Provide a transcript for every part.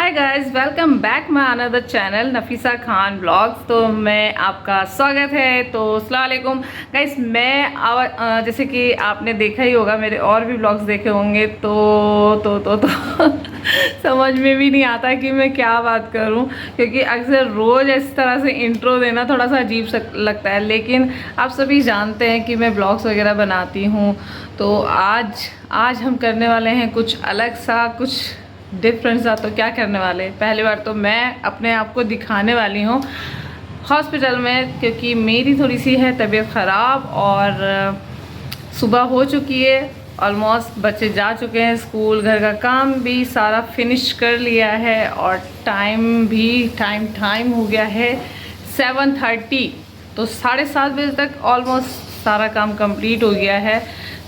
Hi guys, welcome back my another channel Nafisa Khan blogs. तो मैं आपका स्वागत है। तो अस्सलाम वालेकुम गाइस। मैं जैसे कि आपने देखा ही होगा, मेरे और भी ब्लॉग्स देखे होंगे तो समझ में भी नहीं आता कि मैं क्या बात करूं, क्योंकि अक्सर रोज़ इस तरह से इंट्रो देना थोड़ा सा अजीब लगता है। लेकिन आप सभी जानते हैं कि मैं ब्लॉग्स वगैरह बनाती हूं, तो आज हम करने वाले हैं कुछ अलग सा, कुछ डिफरेंट सा। तो क्या करने वाले, पहली बार तो मैं अपने आप को दिखाने वाली हूँ हॉस्पिटल में, क्योंकि मेरी थोड़ी सी है तबीयत ख़राब और सुबह हो चुकी है। ऑलमोस्ट बच्चे जा चुके हैं स्कूल, घर का काम भी सारा फिनिश कर लिया है और टाइम हो गया है 7:30। तो 7:30 बजे तक ऑलमोस्ट सारा काम कंप्लीट हो गया है।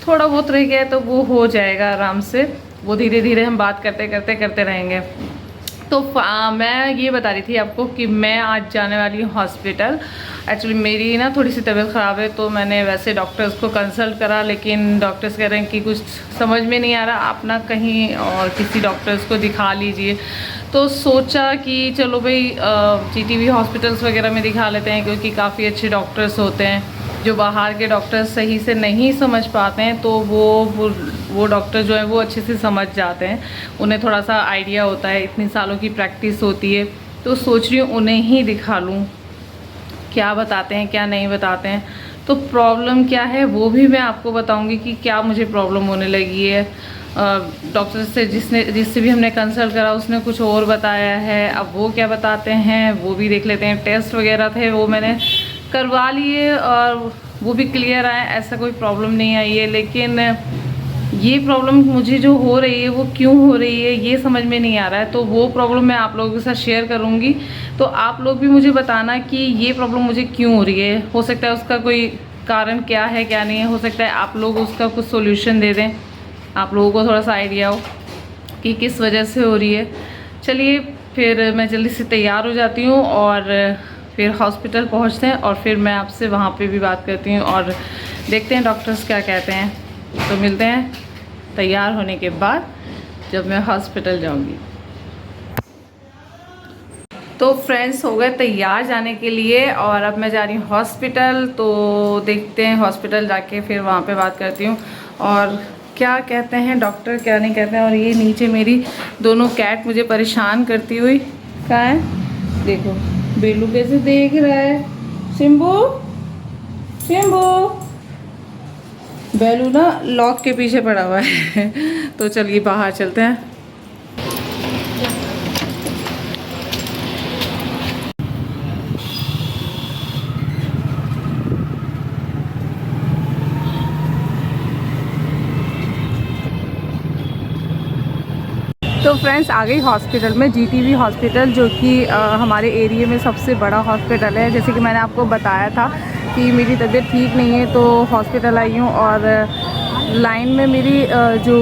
थोड़ा बहुत रह गया है तो वो हो जाएगा आराम से, वो धीरे धीरे हम बात करते रहेंगे। तो मैं ये बता रही थी आपको कि मैं आज जाने वाली हूँ हॉस्पिटल। एक्चुअली मेरी ना थोड़ी सी तबीयत ख़राब है, तो मैंने वैसे डॉक्टर्स को कंसल्ट करा, लेकिन डॉक्टर्स कह रहे हैं कि कुछ समझ में नहीं आ रहा, आप ना कहीं और किसी डॉक्टर्स को दिखा लीजिए। तो सोचा कि चलो भाई जीटीवी हॉस्पिटल्स वगैरह में दिखा लेते हैं, क्योंकि काफ़ी अच्छे डॉक्टर्स होते हैं। जो बाहर के डॉक्टर्स सही से नहीं समझ पाते हैं, तो वो डॉक्टर जो है वो अच्छे से समझ जाते हैं, उन्हें थोड़ा सा आइडिया होता है, इतनी सालों की प्रैक्टिस होती है। तो सोच रही हूँ उन्हें ही दिखा लूँ, क्या बताते हैं क्या नहीं बताते हैं। तो प्रॉब्लम क्या है वो भी मैं आपको बताऊँगी कि क्या मुझे प्रॉब्लम होने लगी है। डॉक्टर से जिससे भी हमने कंसल्ट करा उसने कुछ और बताया है, अब वो क्या बताते हैं वो भी देख लेते हैं। टेस्ट वगैरह थे वो मैंने करवा लिए और वो भी क्लियर आए, ऐसा कोई प्रॉब्लम नहीं आई है। लेकिन ये प्रॉब्लम मुझे जो हो रही है वो क्यों हो रही है ये समझ में नहीं आ रहा है। तो वो प्रॉब्लम मैं आप लोगों के साथ शेयर करूँगी, तो आप लोग भी मुझे बताना कि ये प्रॉब्लम मुझे क्यों हो रही है। हो सकता है उसका कोई कारण क्या है क्या नहीं है, हो सकता है आप लोग उसका कुछ सोल्यूशन दे दें, आप लोगों को थोड़ा सा आइडिया हो कि किस वजह से हो रही है। चलिए फिर मैं जल्दी से तैयार हो जाती हूँ और फिर हॉस्पिटल पहुँचते हैं, और फिर मैं आपसे वहाँ पे भी बात करती हूँ और देखते हैं डॉक्टर्स क्या कहते हैं। तो मिलते हैं तैयार होने के बाद जब मैं हॉस्पिटल जाऊँगी। तो फ्रेंड्स हो गए तैयार जाने के लिए और अब मैं जा रही हूँ हॉस्पिटल। तो देखते हैं हॉस्पिटल जाके फिर वहाँ पे बात करती हूँ और क्या कहते हैं डॉक्टर, क्या नहीं कहते हैं। और ये नीचे मेरी दोनों कैट मुझे परेशान करती हुई, कहाँ है देखो, बेलू कैसे देख रहा है। शिम्बू बेलू ना लॉक के पीछे पड़ा हुआ है। तो चलिए बाहर चलते हैं। तो फ्रेंड्स आ गई हॉस्पिटल में, जीटीवी हॉस्पिटल, जो कि हमारे एरिया में सबसे बड़ा हॉस्पिटल है। जैसे कि मैंने आपको बताया था कि मेरी तबीयत ठीक नहीं है, तो हॉस्पिटल आई हूँ। और लाइन में मेरी जो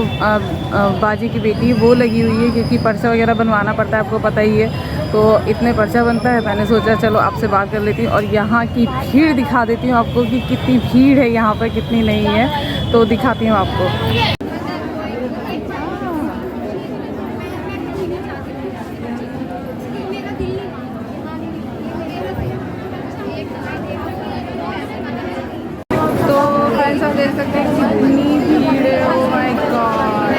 बाजी की बेटी वो लगी हुई है, क्योंकि पर्चा वगैरह बनवाना पड़ता है, आपको पता ही है। तो इतने पर्चा बनता है, मैंने सोचा चलो आपसे बात कर लेती हूँ और यहाँ की भीड़ दिखा देती हूँ आपको कि कितनी भीड़ है यहाँ पर, कितनी नहीं है। तो दिखाती हूँ आपको। आप देख सकते हैं कितनी भीड़ है, ओह माय गॉड।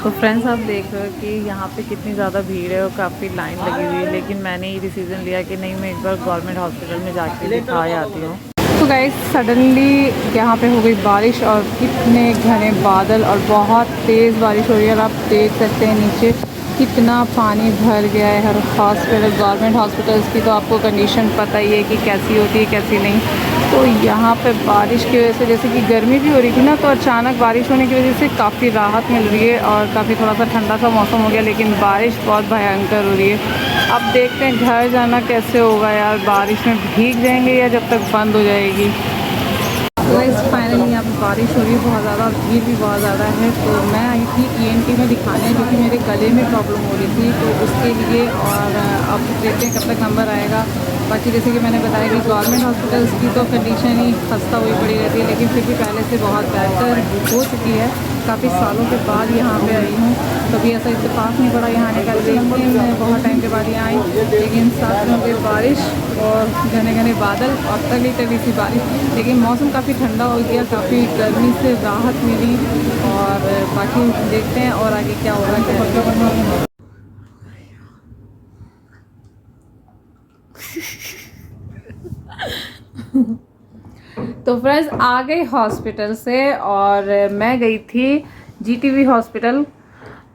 तो फ्रेंड्स आप देख रहे हो कि यहाँ पे कितनी ज़्यादा भीड़ है और काफ़ी लाइन लगी हुई है। लेकिन मैंने ये डिसीज़न लिया कि नहीं, मैं एक बार गवर्नमेंट हॉस्पिटल में जाके दिखा आती हूँ। तो गाइस सडनली यहाँ पे हो गई बारिश और कितने घने बादल और बहुत तेज़ बारिश हो रही है। और आप देख सकते हैं नीचे कितना पानी भर गया है हर हॉस्पिटल, गवर्नमेंट हॉस्पिटल्स की तो आपको कंडीशन पता ही है कि कैसी होती है कैसी नहीं। तो यहाँ पे बारिश की वजह से, जैसे कि गर्मी भी हो रही थी ना, तो अचानक बारिश होने की वजह से काफ़ी राहत मिल रही है और काफ़ी थोड़ा सा ठंडा सा मौसम हो गया। लेकिन बारिश बहुत भयंकर हो रही है। अब देखते हैं घर जाना कैसे होगा यार, बारिश में भीग जाएंगे या जब तक बंद हो जाएगी। तो इस फाइनली यहाँ पर बारिश हो रही है बहुत ज़्यादा और भीड़ भी बहुत ज़्यादा है। तो मैं आई थी ENT में दिखाने, क्योंकि मेरे गले में प्रॉब्लम हो रही थी, तो उसके लिए। और अब देखते हैं कब तक नंबर आएगा। बाकी जैसे कि मैंने बताया कि गवर्नमेंट हॉस्पिटल्स की तो कंडीशन ही खस्ता हुई पड़ी रहती है, लेकिन फिर भी पहले से बहुत बेहतर हो चुकी है। काफ़ी सालों के बाद यहाँ पे आई हूँ, कभी कभी ऐसा इत्तेफाक नहीं पड़ा यहाँ आने का, लेकिन मैं बहुत टाइम के बाद यहाँ आई। लेकिन साथ में होगी बारिश और घने घने बादल और तली तली सी बारिश, लेकिन मौसम काफ़ी ठंडा हो गया, काफ़ी गर्मी से राहत मिली। और बाकी देखते हैं और आगे क्या हो रहा है। तो फ्रेंड्स आ गई हॉस्पिटल से और मैं गई थी जीटीवी हॉस्पिटल,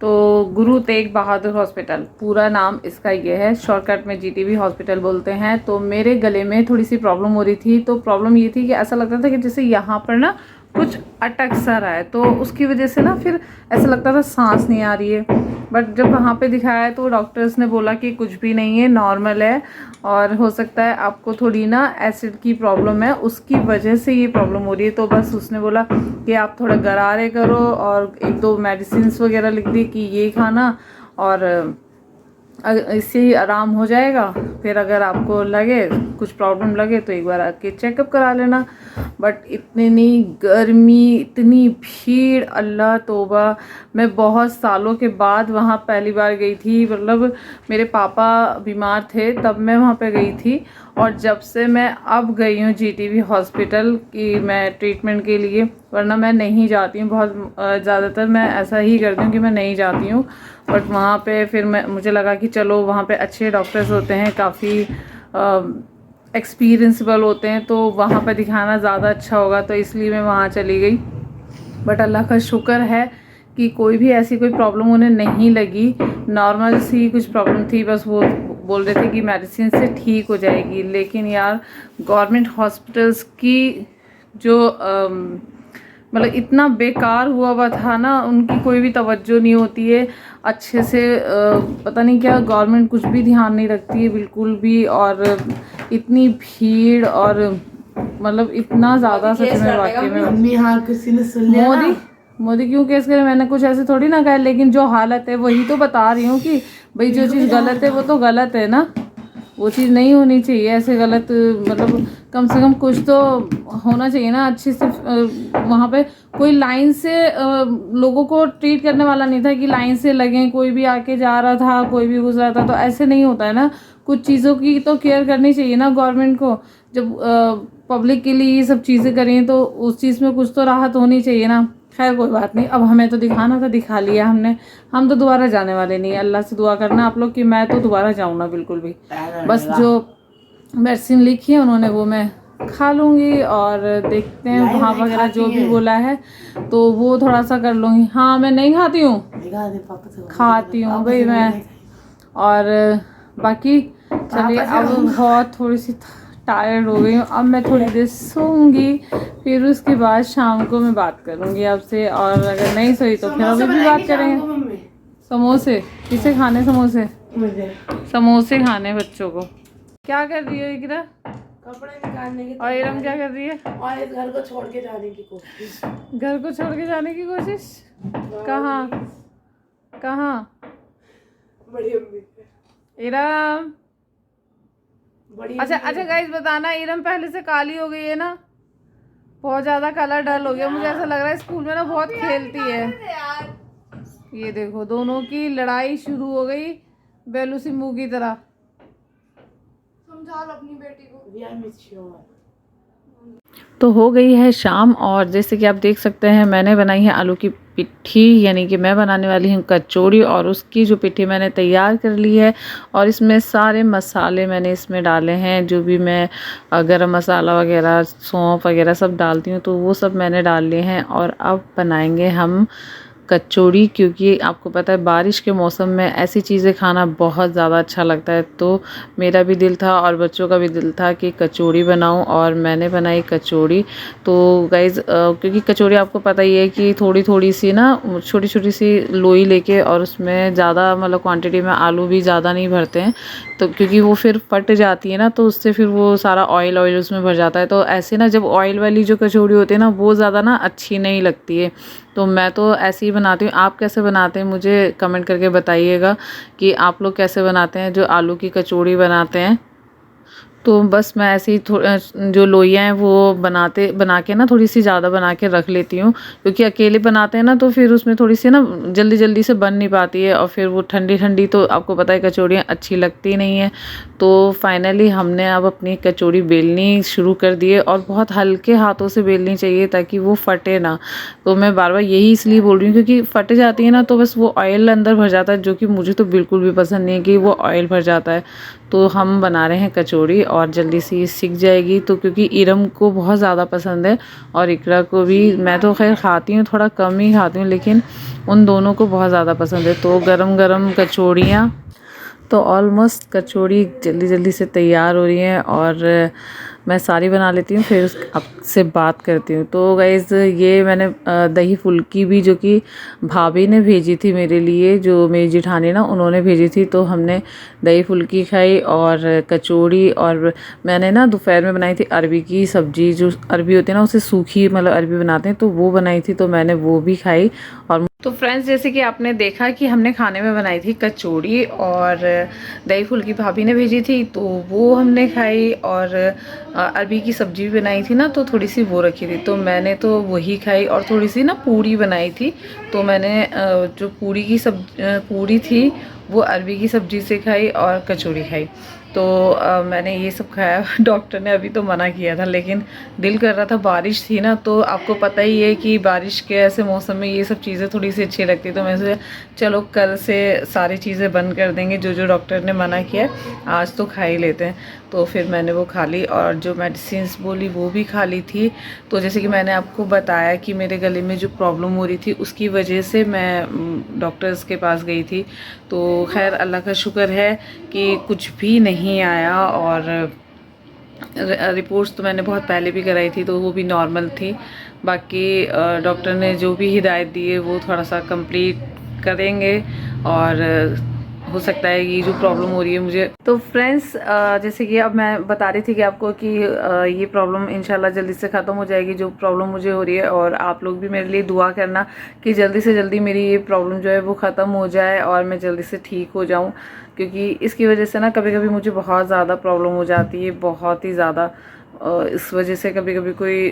तो गुरु तेग बहादुर हॉस्पिटल पूरा नाम इसका ये है, शॉर्टकट में जीटीवी हॉस्पिटल बोलते हैं। तो मेरे गले में थोड़ी सी प्रॉब्लम हो रही थी, तो प्रॉब्लम ये थी कि ऐसा लगता था कि जैसे यहाँ पर ना कुछ अटक सा रहा है, तो उसकी वजह से ना फिर ऐसा लगता था सांस नहीं आ रही है। बट जब वहाँ पे दिखाया तो डॉक्टर्स ने बोला कि कुछ भी नहीं है, नॉर्मल है, और हो सकता है आपको थोड़ी ना एसिड की प्रॉब्लम है, उसकी वजह से ये प्रॉब्लम हो रही है। तो बस उसने बोला कि आप थोड़ा गरारे करो और 1-2 मेडिसिन वगैरह लिख दी कि ये खाना, और इससे ही आराम हो जाएगा। फिर अगर आपको लगे कुछ प्रॉब्लम लगे तो एक बार आके चेकअप करा लेना। बट इतनी गर्मी, इतनी भीड़, अल्लाह तौबा। मैं बहुत सालों के बाद वहाँ पहली बार गई थी, मतलब मेरे पापा बीमार थे तब मैं वहाँ पे गई थी, और जब से मैं अब गई हूँ जीटीवी हॉस्पिटल की मैं ट्रीटमेंट के लिए, वरना मैं नहीं जाती हूँ। बहुत ज़्यादातर मैं ऐसा ही करती हूँ कि मैं नहीं जाती हूँ। बट वहाँ पे फिर मुझे लगा कि चलो वहाँ पे अच्छे डॉक्टर्स होते हैं, काफ़ी एक्सपीरियंसबल होते हैं, तो वहाँ पे दिखाना ज़्यादा अच्छा होगा, तो इसलिए मैं वहाँ चली गई। बट अल्लाह का शुक्र है कि कोई भी ऐसी कोई प्रॉब्लम उन्हें नहीं लगी, नॉर्मल सी कुछ प्रॉब्लम थी, बस वो बोल रहे थे कि मेडिसिन से ठीक हो जाएगी। लेकिन यार गवर्नमेंट हॉस्पिटल्स की जो मतलब इतना बेकार हुआ था ना, उनकी कोई भी तवज्जो नहीं होती है अच्छे से, पता नहीं क्या गवर्नमेंट कुछ भी ध्यान नहीं रखती है बिल्कुल भी। और इतनी भीड़ और मतलब इतना ज़्यादा सच में वाकई में मोदी क्यों केस करे, मैंने कुछ ऐसे थोड़ी ना कहा, लेकिन जो हालत है वही तो बता रही हूँ कि भाई जो चीज़ गलत है वो तो गलत है ना, वो चीज़ नहीं होनी चाहिए ऐसे गलत। मतलब कम से कम कुछ तो होना चाहिए ना अच्छे से। वहाँ पे कोई लाइन से लोगों को ट्रीट करने वाला नहीं था कि लाइन से लगें, कोई भी आके जा रहा था, कोई भी गुजरा था, तो ऐसे नहीं होता है ना। कुछ चीज़ों की तो केयर करनी चाहिए ना गवर्नमेंट को। जब पब्लिक के लिए ये सब चीज़ें करें तो उस चीज़ में कुछ तो राहत होनी चाहिए ना। खैर कोई बात नहीं, अब हमें तो दिखाना था, दिखा लिया हमने, हम तो दोबारा जाने वाले नहीं। अल्लाह से दुआ करना आप लोग कि मैं तो दोबारा जाऊँ ना बिल्कुल भी। बस जो मेडिसिन लिखी है उन्होंने वो मैं खा लूँगी, और देखते हैं वहाँ वगैरह जो भी बोला है तो वो थोड़ा सा कर लूँगी। हाँ मैं नहीं खाती हूँ, खाती हूँ भाई मैं। और बाकी चलिए, अब बहुत थोड़ी सी टायर्ड हो गई हूँ, अब मैं थोड़ी देर सोऊंगी, फिर उसके बाद शाम को मैं बात करूँगी आपसे, और अगर नहीं सोई तो फिर अभी भी बात करेंगे। समोसे किसे खाने? समोसे खाने बच्चों को। क्या कर रही हो इकरा? कपड़े निकालने की। और इरम क्या कर रही है? और इस घर को छोड़ के जाने की कोशिश। घर को छोड़ के जाने की कोशिश? कहाँ कहाँ? बड़ी अम्मी। इरम अच्छा गाइस बताना, इरम पहले से काली हो गई है ना, बहुत ज्यादा कलर डल हो गया। मुझे ऐसा लग रहा है स्कूल में ना बहुत खेलती है। ये देखो दोनों की लड़ाई शुरू हो गई बेलू सिम्बू की तरह। समझा लो अपनी बेटी को। तो हो गई है शाम, और जैसे कि आप देख सकते हैं मैंने बनाई है आलू की पिट्ठी, यानी कि मैं बनाने वाली हूँ कचौड़ी, और उसकी जो पिट्ठी मैंने तैयार कर ली है, और इसमें सारे मसाले मैंने इसमें डाले हैं, जो भी मैं गरम मसाला वगैरह, सौंफ वगैरह सब डालती हूँ, तो वो सब मैंने डाल लिए हैं। और अब बनाएंगे हम कचौड़ी, क्योंकि आपको पता है बारिश के मौसम में ऐसी चीज़ें खाना बहुत ज़्यादा अच्छा लगता है। तो मेरा भी दिल था और बच्चों का भी दिल था कि कचौड़ी बनाऊं, और मैंने बनाई कचौड़ी। तो गाइज़ क्योंकि कचौड़ी आपको पता ही है कि थोड़ी थोड़ी सी ना, छोटी छोटी सी लोई लेके, और उसमें ज़्यादा मतलब क्वांटिटी में आलू भी ज़्यादा नहीं भरते हैं, तो क्योंकि वो फिर फट जाती है ना, तो उससे फिर वो सारा ऑयल उसमें भर जाता है। तो ऐसे ना जब ऑयल वाली जो कचौड़ी होती है ना, वो ज़्यादा ना अच्छी नहीं लगती है। तो मैं तो ऐसे ही बनाती हूँ। आप कैसे बनाते हैं मुझे कमेंट करके बताइएगा कि आप लोग कैसे बनाते हैं जो आलू की कचौड़ी बनाते हैं। तो बस मैं ऐसे ही जो लोइयाँ हैं वो बना के ना थोड़ी सी ज़्यादा बना के रख लेती हूँ, क्योंकि अकेले बनाते हैं ना तो फिर उसमें थोड़ी सी ना जल्दी जल्दी से बन नहीं पाती है, और फिर वो ठंडी ठंडी तो आपको पता है कचौड़ियाँ अच्छी लगती नहीं है। तो फाइनली हमने अब अपनी कचौड़ी बेलनी शुरू कर दी है, और बहुत हल्के हाथों से बेलनी चाहिए ताकि वो फटे ना। तो मैं बार बार यही इसलिए बोल रही हूँ क्योंकि फट जाती है ना तो बस वो ऑयल अंदर भर जाता है, जो कि मुझे तो बिल्कुल भी पसंद नहीं है कि वो ऑयल भर जाता है। तो हम बना रहे हैं कचौड़ी और जल्दी से ये सीख जाएगी, तो क्योंकि इरम को बहुत ज़्यादा पसंद है और इकरा को भी। मैं तो खैर खाती हूँ, थोड़ा कम ही खाती हूँ, लेकिन उन दोनों को बहुत ज़्यादा पसंद है। तो गरम गरम कचौड़ियाँ, तो ऑलमोस्ट कचौड़ी जल्दी जल्दी से तैयार हो रही हैं और मैं सारी बना लेती हूँ, फिर आपसे बात करती हूँ। तो गाइज़ ये मैंने दही फुल्की भी, जो कि भाभी ने भेजी थी मेरे लिए, जो मेरी जेठानी ना उन्होंने भेजी थी, तो हमने दही फुल्की खाई और कचौड़ी। और मैंने ना दोपहर में बनाई थी अरबी की सब्ज़ी, जो अरबी होती है ना उसे सूखी मतलब अरबी बनाते हैं, तो वो बनाई थी, तो मैंने वो भी खाई। और तो फ्रेंड्स जैसे कि आपने देखा कि हमने खाने में बनाई थी कचौड़ी और दही फुल्की भाभी ने भेजी थी, तो वो हमने खाई। और अरबी की सब्ज़ी भी बनाई थी ना, तो थोड़ी सी वो रखी थी, तो मैंने तो वही खाई। और थोड़ी सी ना पूड़ी बनाई थी, तो मैंने जो पूड़ी थी वो अरबी की सब्ज़ी से खाई और कचौड़ी खाई। तो मैंने ये सब खाया। डॉक्टर ने अभी तो मना किया था, लेकिन दिल कर रहा था। बारिश थी ना, तो आपको पता ही है कि बारिश के ऐसे मौसम में ये सब चीज़ें थोड़ी सी अच्छी लगती है। तो मैं सोचा चलो कल से सारी चीज़ें बंद कर देंगे, जो जो डॉक्टर ने मना किया आज तो खा ही लेते हैं। तो फिर मैंने वो खा ली, और जो मेडिसिन्स बोली वो भी खा ली थी। तो जैसे कि मैंने आपको बताया कि मेरे गले में जो प्रॉब्लम हो रही थी उसकी वजह से मैं डॉक्टर्स के पास गई थी। तो खैर अल्लाह का शुक्र है कि कुछ भी नहीं आया, और रिपोर्ट्स तो मैंने बहुत पहले भी कराई थी, तो वो भी नॉर्मल थी। बाकी डॉक्टर ने जो भी हिदायत दी है वो थोड़ा सा कंप्लीट करेंगे, और हो सकता है ये जो प्रॉब्लम हो रही है मुझे। तो फ्रेंड्स जैसे कि अब मैं बता रही थी कि आपको कि ये प्रॉब्लम इंशाल्लाह जल्दी से ख़त्म हो जाएगी, जो प्रॉब्लम मुझे हो रही है। और आप लोग भी मेरे लिए दुआ करना कि जल्दी से जल्दी मेरी ये प्रॉब्लम जो है वो ख़त्म हो जाए और मैं जल्दी से ठीक हो जाऊँ, क्योंकि इसकी वजह से ना कभी कभी मुझे बहुत ज़्यादा प्रॉब्लम हो जाती है, बहुत ही ज़्यादा। इस वजह से कभी कभी कोई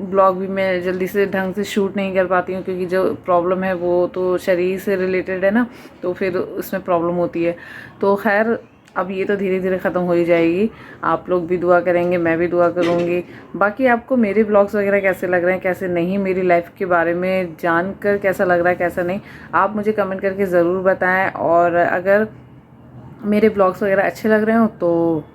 ब्लॉग भी मैं जल्दी से ढंग से शूट नहीं कर पाती हूँ, क्योंकि जो प्रॉब्लम है वो तो शरीर से रिलेटेड है ना, तो फिर उसमें प्रॉब्लम होती है। तो खैर अब ये तो धीरे धीरे ख़त्म हो ही जाएगी। आप लोग भी दुआ करेंगे, मैं भी दुआ करूँगी। बाकी आपको मेरे ब्लॉग्स वगैरह कैसे लग रहे हैं, कैसे नहीं, मेरी लाइफ के बारे में जानकर कैसा लग रहा है कैसा नहीं, आप मुझे कमेंट करके ज़रूर बताएं। और अगर मेरे ब्लॉग्स वगैरह अच्छे लग रहे हो तो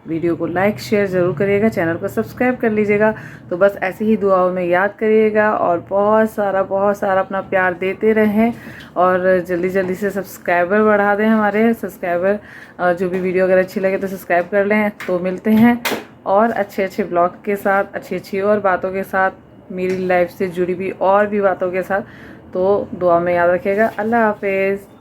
वीडियो को लाइक शेयर ज़रूर करिएगा, चैनल को सब्सक्राइब कर लीजिएगा। तो बस ऐसे ही दुआओं में याद करिएगा, और बहुत सारा अपना प्यार देते रहें, और जल्दी जल्दी से सब्सक्राइबर बढ़ा दें हमारे सब्सक्राइबर। जो भी वीडियो अगर अच्छी लगे तो सब्सक्राइब कर लें। तो मिलते हैं और अच्छे ब्लॉग के साथ, अच्छी और बातों के साथ, मेरी लाइफ से जुड़ी हुई और भी बातों के साथ। तो दुआ में याद रखिएगा। अल्लाह हाफिज़।